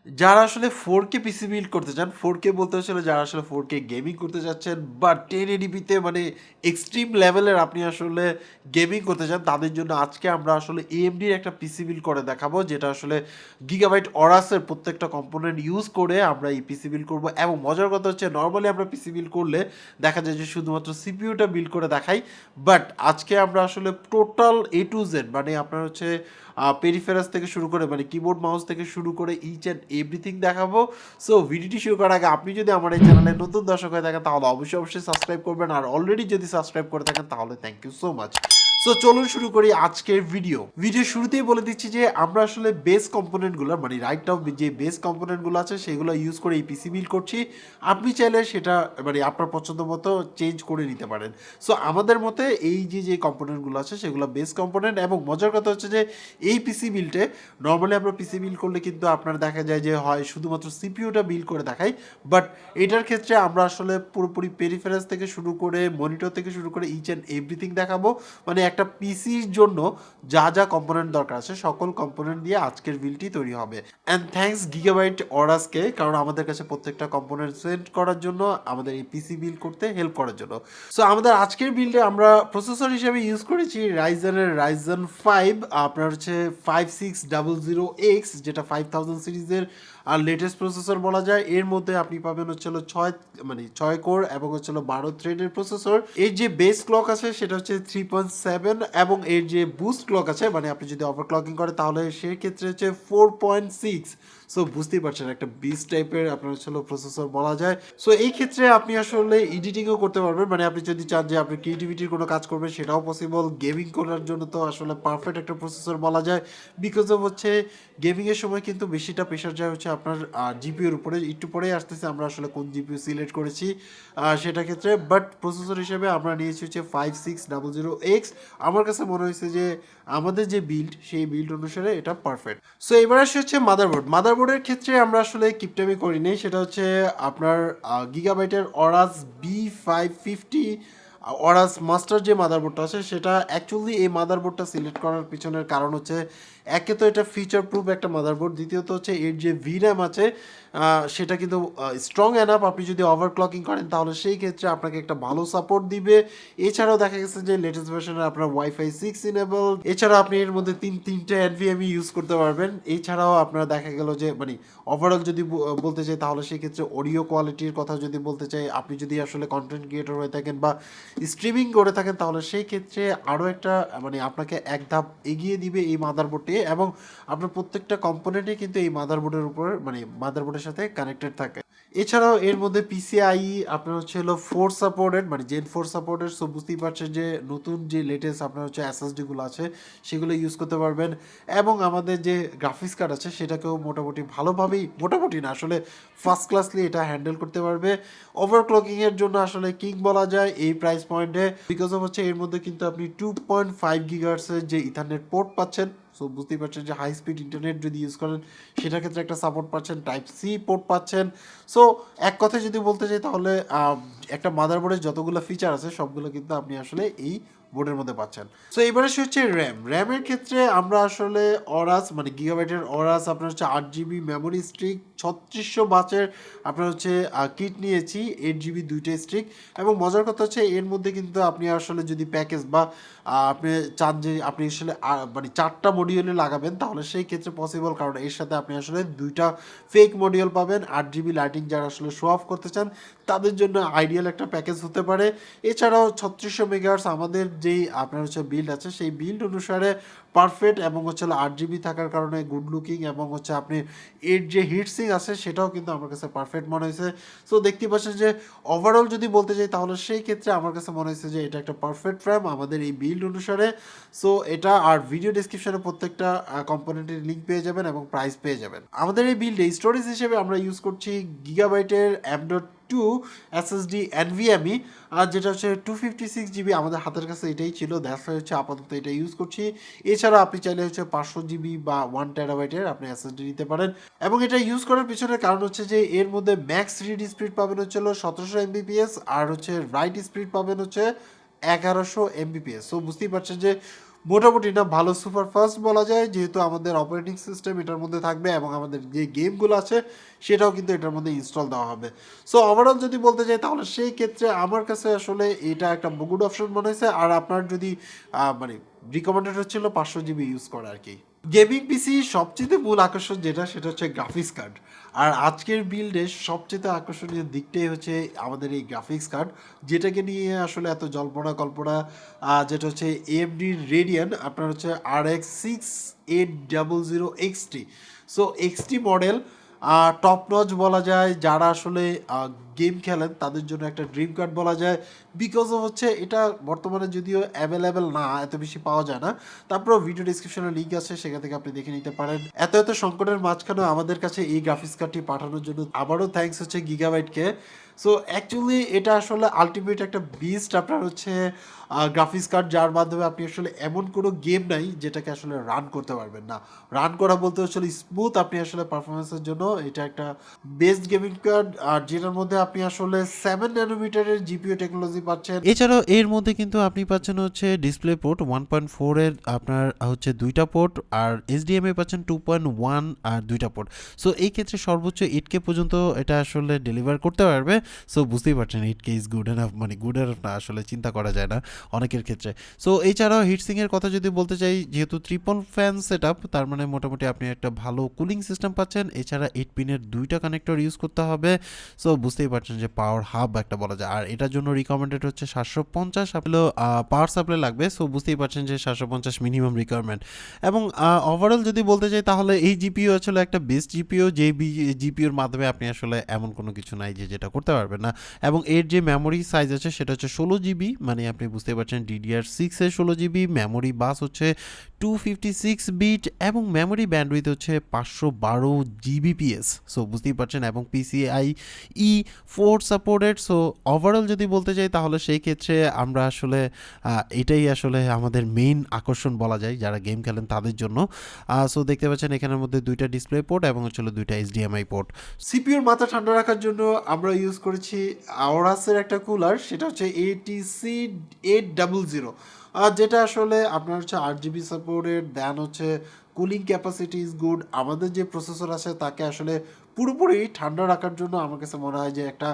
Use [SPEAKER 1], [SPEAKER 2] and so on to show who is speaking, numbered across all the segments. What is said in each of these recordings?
[SPEAKER 1] যারা আসলে 4K PC build করতে চান, 4K বলতে হচ্ছিল যারা আসলে 4K গেমিং করতে যাচ্ছেন বা 1080p তে মানে এক্সট্রিম লেভেলের আপনি আসলে গেমিং করতে চান, তাদের জন্য আজকে আমরা আসলে AMD-র একটা পিসি বিল্ড করে দেখাবো, যেটা আসলে গিগাবাইট অরাসের প্রত্যেকটা কম্পোনেন্ট ইউজ করে আমরা এই পিসি বিল্ড করবো। এবং মজার কথা হচ্ছে নর্মালি আমরা পিসি বিল্ড করলে দেখা যায় যে শুধুমাত্র সিপিইউটা বিল্ড করে দেখাই, বাট আজকে আমরা আসলে টোটাল A to Z মানে আপনার হচ্ছে পেরিফেরাস থেকে শুরু করে মানে কিবোর্ড মাউস থেকে শুরু করে ইচ অ্যান্ড এভরিথিং দেখাবো। সো ভিডিওটি শুরু করার আগে আপনি যদি আমার এই চ্যানেলে নতুন দর্শক হয়ে থাকেন তাহলে অবশ্যই সাবস্ক্রাইব করবেন, আর অলরেডি যদি সাবস্ক্রাইব করে থাকেন তাহলে thank you so much. So চলুন শুরু করি আজকের ভিডিও শুরুতেই বলে দিচ্ছি যে আমরা আসলে বেস কম্পোনেন্টগুলো মানে রাইট নাও যে বেস কম্পোনেন্টগুলো আছে সেগুলো ইউজ করে এই পিসি বিল্ড করছি। আপনি চাইলে সেটা মানে আপনার পছন্দ মতো চেঞ্জ করে নিতে পারেন। সো আমাদের মতে এই যে কম্পোনেন্টগুলো আছে সেগুলো বেস কম্পোনেন্ট। এবং মজার কথা হচ্ছে যে এই পিসি বিল্ডে নর্মালি আমরা পিসি বিল্ড করলে কিন্তু আপনার দেখা যায় যে হয় শুধুমাত্র সিপিইউটা বিল্ড করে দেখাই, বাট এটার ক্ষেত্রে আমরা আসলে পুরোপুরি পেরিফেরাস থেকে শুরু করে মনিটর থেকে শুরু করে ইচ অ্যান্ড এভরিথিং দেখাবো। মানে একটা পিসির জন্য যা কম্পোনেন্ট দরকার আছে সকল কম্পোনেন্ট দিয়ে আজকের বিলটি তৈরি হবে। অ্যান্ড থ্যাঙ্কস গিগাবাইট অরাসকে, কারণ আমাদের কাছে প্রত্যেকটা কম্পোনেন্ট সেন্ড করার জন্য, আমাদের এই পিসি বিল করতে হেল্প করার জন্য। সো আমাদের আজকের বিল্ডে আমরা প্রসেসর হিসেবে ইউজ করেছি রাইজেন 5 আপনার হচ্ছে 5600X, যেটা 5000 সিরিজের আর লেটেস্ট প্রসেসর বলা যায়। এর মধ্যে আপনি পাবেন হচ্ছে 6 কোর এবং হচ্ছে 12 থ্রেডের প্রসেসর। এর যে বেস ক্লক আছে সেটা হচ্ছে 3.7, এবং এর যে বুস্ট ক্লক আছে মানে আপনি যদি ওভারক্লকিং করে তাহলে সেক্ষেত্রে হচ্ছে 4.6। সো বুঝতেই পারছেন একটা বিস টাইপের আপনার হচ্ছে প্রসেসর বলা যায়। সো এই ক্ষেত্রে আপনি আসলে এডিটিংও করতে পারবেন, মানে আপনি যদি চান যে আপনি ক্রিয়েটিভিটির কোনো কাজ করবেন সেটাও পসিবল। গেমিং করার জন্য তো আসলে পারফেক্ট একটা প্রসেসর বলা যায়, বিকজ অফ হচ্ছে গেমিংয়ের সময় কিন্তু বেশিটা প্রেশার যায় হচ্ছে আপনার জিপিউর উপরে। একটু পরেই আসতেছে আমরা আসলে কোন জিপিইউ সিলেক্ট করেছি সেটা ক্ষেত্রে, বাট প্রসেসর হিসেবে আমরা নিয়েছি হচ্ছে 5600X। আমার কাছে মনে হয়েছে যে আমাদের যে বিল্ড সেই বিল্ড অনুসারে এটা পারফেক্ট। সো এবার আসে হচ্ছে মাদারবোর্ডের ক্ষেত্রে আমরা আসলে কিপটামি করি নেই, সেটা হচ্ছে আপনার গিগাবাইটের অরাস B550 অরাস মাস্টার যে মাদারবোর্ডটা আছে সেটা। অ্যাকচুয়ালি এই মাদারবোর্ডটা সিলেক্ট করার পিছনের কারণ হচ্ছে একে তো এটা ফিচার প্রুফ একটা মাদারবোর্ড, দ্বিতীয়ত হচ্ছে এর যে VRAM আছে সেটা কিন্তু স্ট্রং এনাফ। আপনি যদি ওভারক্লকিং করেন তাহলে সেই ক্ষেত্রে আপনাকে একটা ভালো সাপোর্ট দিবে। এছাড়াও দেখা গেছে যে লেটেস্ট ভার্সনে আপনার ওয়াইফাই 6 ইনেবল। এছাড়াও আপনি এর মধ্যে তিনটে NVMe ইউজ করতে পারবেন। এছাড়াও আপনার দেখা গেল যে মানে ওভারঅল যদি বলতে চাই তাহলে সেক্ষেত্রে অডিও কোয়ালিটির কথা যদি বলতে চাই, আপনি যদি আসলে কন্টেন্ট ক্রিয়েটর হয়ে থাকেন বা স্ট্রিমিং করে থাকেন তাহলে সেই ক্ষেত্রে আরও একটা মানে আপনাকে এক ধাপ এগিয়ে দিবে এই মাদারবোর্ডটি। এবং আপনার প্রত্যেকটা কম্পোনেন্টই কিন্তু এই মাদারবোর্ডের উপর মানে মাদারবোর্ডের সাথে কানেক্টেড থাকে। এছাড়াও এর মধ্যে PCIe আপনার হচ্ছে 4 সাপোর্টেড মানে Gen 4 সাপোর্টেড। সো বুঝতেই পারছেন যে নতুন যে লেটেস্ট আপনার হচ্ছে SSD-গুলো আছে সেগুলো ইউজ করতে পারবেন। এবং আমাদের যে গ্রাফিক্স কার্ড আছে সেটাকেও মোটামুটি ভালোভাবেই, মোটামুটি না আসলে ফার্স্ট ক্লাসলি এটা হ্যান্ডেল করতে পারবে। ওভারক্লকিংয়ের জন্য আসলে কিং বলা যায় এই প্রাইস পয়েন্টে, বিকজ অফ হচ্ছে এর মধ্যে কিন্তু আপনি 2.5 গিগাহার্টজের যে ইথারনেট পোর্ট পাচ্ছেন। সো বুঝতেই পারছেন যে হাই স্পিড ইন্টারনেট যদি ইউজ করেন সেটার ক্ষেত্রে একটা সাপোর্ট পাচ্ছেন, Type-C পোর্ট পাচ্ছেন। সো এক কথায় যদি বলতে চাই তাহলে একটা মাদারবোর্ডের যতগুলো ফিচার আছে সবগুলো কিন্তু আপনি আসলে এই বোর্ডের মধ্যে পাচ্ছেন। সো এবারে সে হচ্ছে র্যামের ক্ষেত্রে আমরা আসলে অরাস মানে গিগাবাইটের অরাস আপনার হচ্ছে 8 GB মেমোরি স্ট্রিক 3600 বাচের আপনার হচ্ছে কিট নিয়েছি, 8 GB দুইটাই স্ট্রিক। এবং মজার কথা হচ্ছে এর মধ্যে কিন্তু আপনি আসলে যদি প্যাকেজ বা আপনি চান যে আপনি আসলে মানে 4টা মডিউলে লাগাবেন তাহলে সেই ক্ষেত্রে পসিবল, কারণ এর সাথে আপনি আসলে 2টা ফেক মডিউল পাবেন। 8 GB লাইটিং যারা আসলে শো অফ করতে চান তাদের জন্য আইডিয়াল একটা প্যাকেজ হতে পারে। এছাড়াও 3600 মেগাহার্টজ আমাদের যেই আপনার হচ্ছে বিল্ড আছে সেই বিল্ড অনুসারে পারফেক্ট, এবং হচ্ছে 8 GB থাকার কারণে গুড লুকিং, এবং হচ্ছে আপনি এর যে হিটসিং আছে সেটাও কিন্তু আমার কাছে পারফেক্ট মনে হয়েছে। সো দেখতে পাচ্ছেন যে ওভারঅল যদি বলতে চাই তাহলে সেই ক্ষেত্রে আমার কাছে মনে হয়েছে যে এটা একটা পারফেক্ট র্যাম আমাদের এই বিল্ড অনুসারে। সো এটা আর ভিডিও ডিসক্রিপশনে প্রত্যেকটা কম্পোনেন্টের লিঙ্ক পেয়ে যাবেন এবং প্রাইস পেয়ে যাবেন। আমাদের এই বিল্ডে স্টোরেজ হিসেবে আমরা ইউজ করছি গিগাবাইটের M.2 SSD NVMe, আর যেটা হচ্ছে 256 GB। আমাদের হাতের কাছে এটাই ছিল, দ্যাটস হচ্ছে আপাতত এটা ইউজ করছি। এছাড়া আপনি চাইলে হচ্ছে 500 GB বা 1 TB আপনি SSD নিতে পারেন। এবং এটা ইউজ করার পিছনে কারণ হচ্ছে যে এর মধ্যে ম্যাক্স রিড স্পিড পাবেন হচ্ছে 1700 Mbps, আর হচ্ছে রাইট স্পিড পাবেন হচ্ছে 1100 Mbps। সো বুঝতেই পারছেন যে মোটামুটি না ভালো সুপার ফাস্ট বলা যায়, যেহেতু আমাদের অপারেটিং সিস্টেম এটার মধ্যে থাকবে এবং আমাদের যে গেমগুলো আছে সেটাও কিন্তু এটার মধ্যে ইনস্টল দেওয়া হবে। সো ওভারঅল যদি বলতে চাই তাহলে সেই ক্ষেত্রে আমার কাছে আসলে এটা একটা গুড অপশন মনে হয়েছে। আর আপনার যদি মানে রিকমেন্ডেড হচ্ছিল 500 জিবি ইউজ করা আর কি। গেমিং পিসি সবচেয়ে মূল আকর্ষণ যেটা সেটা হচ্ছে গ্রাফিক্স কার্ড। আর আজকের বিল্ডে সবচেয়ে আকর্ষণীয় দিকটাই হচ্ছে আমাদের এই গ্রাফিক্স কার্ড, যেটাকে নিয়ে আসলে এত জল্পনা কল্পনা। যেটা হচ্ছে এএমডি রেডিয়ান আপনার হচ্ছে RX 6800 XT। So XT model top notch বলা যায়, যারা আসলে গেম খেলেন তাদের জন্য একটা ড্রিম কার্ড বলা যায়। বিকজ অফ হচ্ছে এটা বর্তমানে যদিও অ্যাভেলেবেল না, এত বেশি পাওয়া যায় না, তারপরেও ভিডিও ডিসক্রিপশনে লিঙ্ক আছে, সেখান থেকে আপনি দেখে নিতে পারেন। এত সংকটের মাঝখানেও আমাদের কাছে এই গ্রাফিক্স কার্ডটি পাঠানোর জন্য আবারও থ্যাঙ্কস হচ্ছে গিগাবাইটকে। সো অ্যাকচুয়ালি এটা আসলে আলটিমেট একটা বিস্ট আপনার হচ্ছে গ্রাফিক্স কার্ড, যার মাধ্যমে আপনি আসলে এমন কোনো গেম নাই যেটাকে আসলে রান করতে পারবেন না। রান করা বলতে আসলে স্মুথ, আপনি আসলে পারফরমেন্সের জন্য এটা একটা বেস্ট গেমিং কার্ড, আর যেটার মধ্যে আপনি আসলে 7 ন্যানোমিটারের জিপিইউ টেকনোলজি পাচ্ছেন।
[SPEAKER 2] এছাড়াও এর মধ্যে কিন্তু আপনি পাচ্ছেন হচ্ছে ডিসপ্লে পোর্ট 1.4 এর আপনার হচ্ছে দুইটা পোর্ট, আর এইচডিএমআই পাচ্ছেন 2.1 আর দুইটা পোর্ট। সো এই ক্ষেত্রে সর্বোচ্চ 8K পর্যন্ত এটা আসলে ডেলিভার করতে পারবে। সো বুঝতেই পারছেন 8K ইজ গুড এনাফ, মানে গুড এনাফ না আসলে চিন্তা করা যায় না অনেকের ক্ষেত্রে। সো এছাড়াও হিটসিংয়ের কথা যদি বলতে চাই, যেহেতু ট্রিপল ফ্যান সেট আপ, তার মানে মোটামুটি আপনি একটা ভালো কুলিং সিস্টেম পাচ্ছেন। এছাড়া 8 পিনের দুইটা কানেক্টর ইউজ করতে হবে। সো বুঝতেই পারছেন যে পাওয়ার হাব একটা বলা যায়। আর এটার জন্য রিকমেন্ডেড হচ্ছে 750 হলো পাওয়ার সাপ্লাই লাগবে। সো বুঝতেই পারছেন যে 750 মিনিমাম রিকোয়ারমেন্ট। এবং ওভারঅল যদি বলতে চাই তাহলে এই জিপিইউ আসলে একটা বেস্ট জিপিইউ, যে জিপিইউর মাধ্যমে আপনি আসলে এমন কোনো কিছু নাই যে যেটা করতে পারবেন না। এবং এর যে মেমোরি সাইজ আছে সেটা হচ্ছে 16 জিবি, মানে আপনি বুঝতে পারছেন DDR6 এর 16 জিবি মেমোরি, বাস হচ্ছে 256 বিট, এবং মেমোরি ব্যান্ডউইথ হচ্ছে 512 Gbps। সো বুঝতেই পারছেন, এবং PCIe 4 সাপোর্টেড। সো ওভারঅল যদি বলতে চাই তাহলে সেই ক্ষেত্রে আমরা আসলে এটাই আসলে আমাদের মেইন আকর্ষণ বলা যায় যারা গেম খেলেন তাদের জন্য। সো দেখতে পাচ্ছেন এখানের মধ্যে দুইটা ডিসপ্লে পোর্ট এবং হচ্ছে দুইটা HDMI পোর্ট।
[SPEAKER 1] সিপিউর মাথা ঠান্ডা রাখার জন্য আমরা ইউজ করেছি আওরাসের একটা কুলার, সেটা হচ্ছে ATC 800, যেটা আসলে আপনার হচ্ছে 8 GB সাপোর্টেড, দেন হচ্ছে কুলিং ক্যাপাসিটি ইজ গুড। আমাদের যে প্রসেসর আছে তাকে আসলে পুরোপুরি ঠান্ডা রাখার জন্য আমার কাছে মনে হয় যে একটা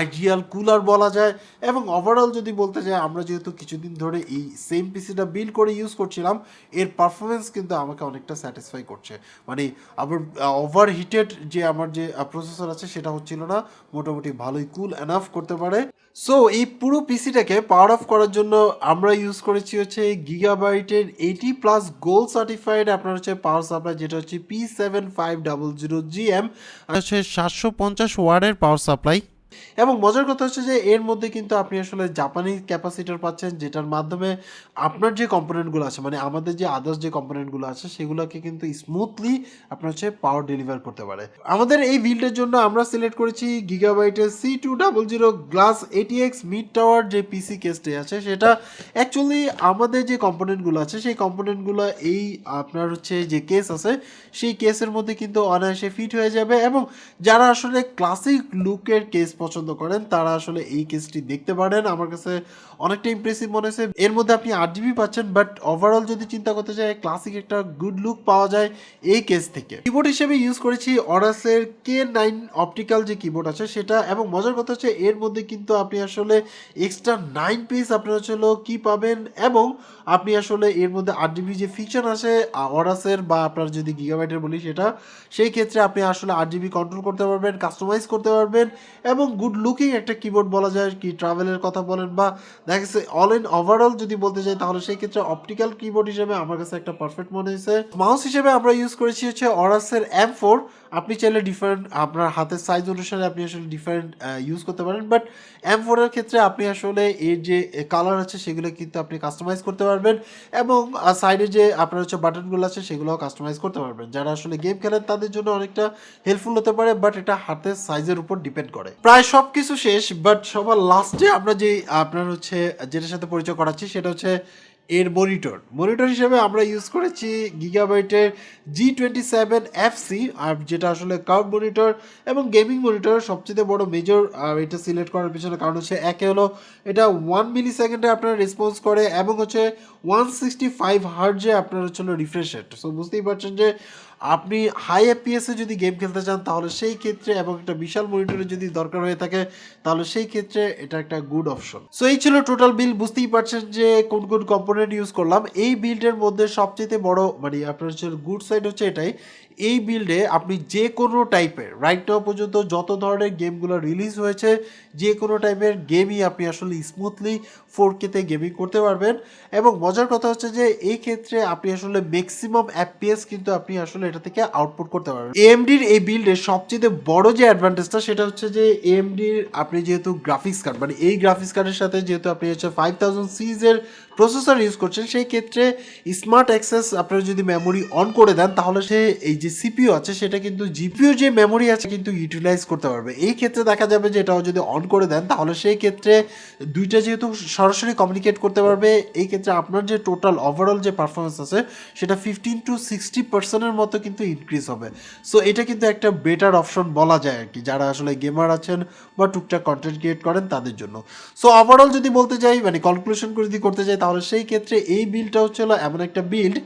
[SPEAKER 1] আইডিয়াল কুলার বলা যায়। এবং ওভারঅল যদি বলতে চাই, আমরা যেহেতু কিছুদিন ধরে এই সেম পিসিটা বিল্ড করে ইউজ করছিলাম, এর পারফরমেন্স কিন্তু আমাকে অনেকটা স্যাটিসফাই করছে। মানে আবার ওভার হিটেড যে আমার যে প্রসেসর আছে সেটা হচ্ছিল না, মোটামুটি ভালোই কুল এনাফ করতে পারে। সো এই পুরো পিসিটাকে পাওয়ার অফ করার জন্য আমরা ইউজ করেছি হচ্ছে গিগাবাইটের 80+ গোল্ড সার্টিফাইড আপনার হচ্ছে পাওয়ার সাপ্লাই, যেটা হচ্ছে P7500GM,
[SPEAKER 2] হচ্ছে 750 ওয়াটের পাওয়ার সাপ্লাই।
[SPEAKER 1] এবং মজার কথা হচ্ছে যে এর মধ্যে কিন্তু আপনি আসলে জাপানি ক্যাপাসিটার পাচ্ছেন, যেটার মাধ্যমে আপনার যে কম্পোনেন্টগুলো আছে, মানে আমাদের যে আদার্স যে কম্পোনেন্টগুলো আছে সেগুলোকে কিন্তু স্মুথলি আপনার হচ্ছে পাওয়ার ডেলিভার করতে পারে। আমাদের এই বিল্ডের জন্য আমরা সিলেক্ট করেছি গিগাবাইটের C200 glass ATX mid tower যে পিসি কেসটি আছে সেটা। অ্যাকচুয়ালি আমাদের যে কম্পোনেন্টগুলো আছে সেই কম্পোনেন্টগুলো এই আপনার হচ্ছে যে কেস আছে সেই কেসের মধ্যে কিন্তু অনায়াসে ফিট হয়ে যাবে। এবং যারা আসলে ক্লাসিক লুকের কেস পছন্দ করেন তারা আসলে এই কেসটি দেখতে পারেন। আমার কাছে অনেকটা ইমপ্রেসিভ মনে হয়েছে। এর মধ্যে আপনি 8 GB পাচ্ছেন, বাট ওভারঅল যদি চিন্তা করতে চাই ক্লাসিক একটা গুড লুক পাওয়া যায় এই কেস থেকে। কিবোর্ড হিসেবে ইউজ করেছি অরাসের K9 অপটিক্যাল যে কিবোর্ড আছে সেটা। এবং মজার কথা হচ্ছে এর মধ্যে কিন্তু আপনি আসলে এক্সট্রা 9 পিস আপনার হচ্ছে কি পাবেন, এবং আপনি আসলে এর মধ্যে 8 GB যে ফিচার আছে অরাসের বা আপনার যদি গিগাবাইটের বলি সেটা, সেই ক্ষেত্রে আপনি আসলে 8 GB কন্ট্রোল করতে পারবেন, কাস্টমাইজ করতে পারবেন, এবং গুড লুকিং একটা কিবোর্ড বলা যায়। কি ট্রাভেলের কথা বলেন বা দেখা গেছে অল ইন ওভারঅল যদি বলতে চাই তাহলে সেই ক্ষেত্রে অপটিক্যাল কিবোর্ড হিসেবে আমার কাছে একটা পারফেক্ট মনে হয়েছে। মাউস হিসেবে আমরা ইউজ করেছি হচ্ছে অরাসের M4। আপনি চাইলে ডিফারেন্ট আপনার হাতের সাইজ অনুসারে আপনি আসলে ডিফারেন্ট ইউজ করতে পারেন, বাট M4 এর ক্ষেত্রে আপনি আসলে এর যে কালার আছে সেগুলো কিন্তু আপনি কাস্টমাইজ করতে পারবেন, এবং সাইডে যে আপনার হচ্ছে বাটনগুলো আছে সেগুলোও কাস্টমাইজ করতে পারবেন। যারা আসলে গেম খেলেন তাদের জন্য অনেকটা হেল্পফুল হতে পারে, বাট এটা হাতের সাইজের উপর ডিপেন্ড করে। প্রায় সব কিছু শেষ, বাট সবার লাস্টে আমরা যে আপনার হচ্ছে যেটার সাথে পরিচয় করাচ্ছি সেটা হচ্ছে এর মনিটর হিসেবে আমরা ইউজ করেছি গিগাবাইটের G27FC, আর যেটা আসলে কার্ভ মনিটর এবং গেমিং মনিটরের সবচেয়ে বড় মেজর এটা সিলেক্ট করার পিছনে কারণ হচ্ছে একে হলো এটা 1 মিলি সেকেন্ডে আপনার রেসপন্স করে এবং হচ্ছে 165 হার্জে আপনার হচ্ছে রিফ্রেশ রেট। সো বুঝতেই পারছেন যে আপনি হাই এফপিএসে যদি গেম খেলতে চান তাহলে সেই ক্ষেত্রে এবং একটা বিশাল মনিটরের যদি দরকার হয়ে থাকে তাহলে সেই ক্ষেত্রে এটা একটা গুড অপশন। সো এই ছিল টোটাল বিল। বুঝতেই পারছেন যে কোন কোন কম্পোনেন্ট ইউজ করলাম। এই বিল্ডের মধ্যে সবচেয়ে বড় মানে আপনার হচ্ছে গুড সাইড হচ্ছে এটাই, এই বিল্ডে আপনি যে কোনো টাইপের রাইট নাও পর্যন্ত যত ধরনের গেমগুলো রিলিজ হয়েছে যে কোনো টাইপের গেমই আপনি আসলে স্মুথলি 4K-তে গেমিং করতে পারবেন। এবং মজার কথা হচ্ছে যে এই ক্ষেত্রে আপনি আসলে ম্যাক্সিমাম এফপিএস কিন্তু আপনি আসলে এটা থেকে আউটপুট করতে পারবেন। এএমডির এই বিল্ডের সবচেয়ে বড় যে অ্যাডভান্টেজটা সেটা হচ্ছে যে এএমডির আপনি যেহেতু গ্রাফিক্স কার্ড মানে এই গ্রাফিক্স কার্ডের সাথে যেহেতু আপনি হচ্ছে 5000 সিরিজের প্রসেসর ইউজ করছেন সেই ক্ষেত্রে স্মার্ট অ্যাক্সেস আপনারা যদি মেমোরি অন করে দেন তাহলে সে এই যে সিপিইউ আছে সেটা কিন্তু জিপিইউ যে মেমোরি আছে কিন্তু ইউটিলাইজ করতে পারবে। এই ক্ষেত্রে দেখা যাবে যে এটাও যদি অন করে দেন তাহলে সেই ক্ষেত্রে দুইটা যেহেতু সরাসরি কমিউনিকেট করতে পারবে, এই ক্ষেত্রে আপনার যে টোটাল ওভারঅল যে পারফরমেন্স আছে সেটা 15 to 60% মতো কিন্তু ইনক্রিজ হবে। সো এটা কিন্তু একটা বেটার অপশন বলা যায় আর কি যারা আসলে গেমার আছেন বা টুকটাক কন্টেন্ট ক্রিয়েট করেন তাদের জন্য। সো ওভারঅল যদি বলতে যাই মানে কনক্লুশন করে যদি করতে যাই তাহলে সেই ক্ষেত্রে এই বিলটা হচ্ছে এমন একটা বিল্ড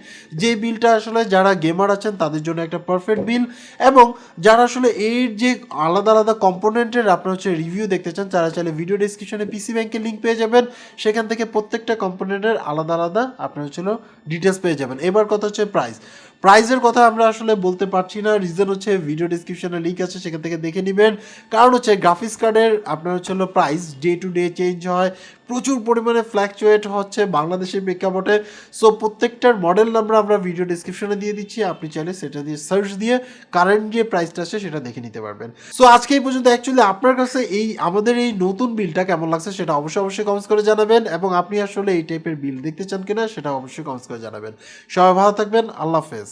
[SPEAKER 1] যে বিলটা আসলে যারা গেমার আছেন তাদের জন্য একটা পারফেক্ট বিল, এবং যারা আসলে এর যে আলাদা আলাদা কম্পোনেন্টের আপনার হচ্ছে রিভিউ দেখতে চান তারা চাইলে ভিডিও ডিসক্রিপশনে পিসি ব্যাংকের লিঙ্ক পেয়ে যাবেন, সেখান থেকে প্রত্যেকটা কম্পোনেন্টের আলাদা আলাদা আপনার হচ্ছিল ডিটেলস পেয়ে যাবেন। এবার কথা হচ্ছে প্রাইসের কথা আমরা আসলে বলতে পারছি না, রিজন হচ্ছে ভিডিও ডিসক্রিপশনে লিঙ্ক আছে সেখান থেকে দেখে নেবেন। কারণ হচ্ছে গ্রাফিক্স কার্ডের আপনার হচ্ছে price day to day change হয়, প্রচুর পরিমাণে ফ্ল্যাকচুয়েট হচ্ছে বাংলাদেশের প্রেক্ষাপটে। সো প্রত্যেকটার মডেল নাম্বার আমরা ভিডিও ডিসক্রিপশনে দিয়ে দিচ্ছি, আপনি চাইলে সেটা দিয়ে সার্চ দিয়ে কারেন্ট যে প্রাইসটা আছে সেটা দেখে নিতে পারবেন। সো আজকে এই পর্যন্ত। অ্যাকচুয়ালি আপনার কাছে এই আমাদের এই নতুন বিলটা কেমন লাগছে সেটা অবশ্যই কমেন্টস করে জানাবেন, এবং আপনি আসলে এই টাইপের বিল দেখতে চান কিনা সেটা অবশ্যই কমেন্টস করে জানাবেন। সবাই ভালো থাকবেন, আল্লাহ হাফেজ।